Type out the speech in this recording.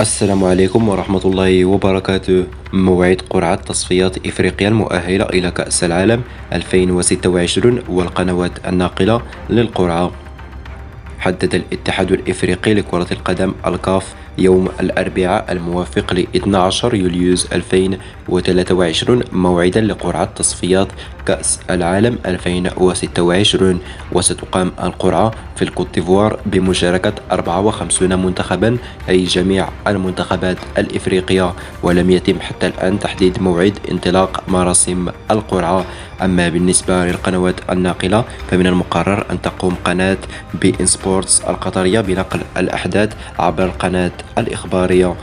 السلام عليكم ورحمة الله وبركاته. موعد قرعة تصفيات إفريقيا المؤهلة إلى كأس العالم 2026 والقنوات الناقلة للقرعة. حدد الاتحاد الإفريقي لكرة القدم الكاف يوم الأربعاء الموافق ل 12 يوليوز 2023 موعدا لقرعة تصفيات كأس العالم 2026، وستقام القرعة في الكوت ديفوار بمشاركة 54 منتخبا، أي جميع المنتخبات الإفريقية، ولم يتم حتى الآن تحديد موعد انطلاق مراسم القرعة. أما بالنسبة للقنوات الناقلة فمن المقرر أن تقوم قناة بي إن سبورتس القطرية بنقل الأحداث عبر القناة الإخبارية.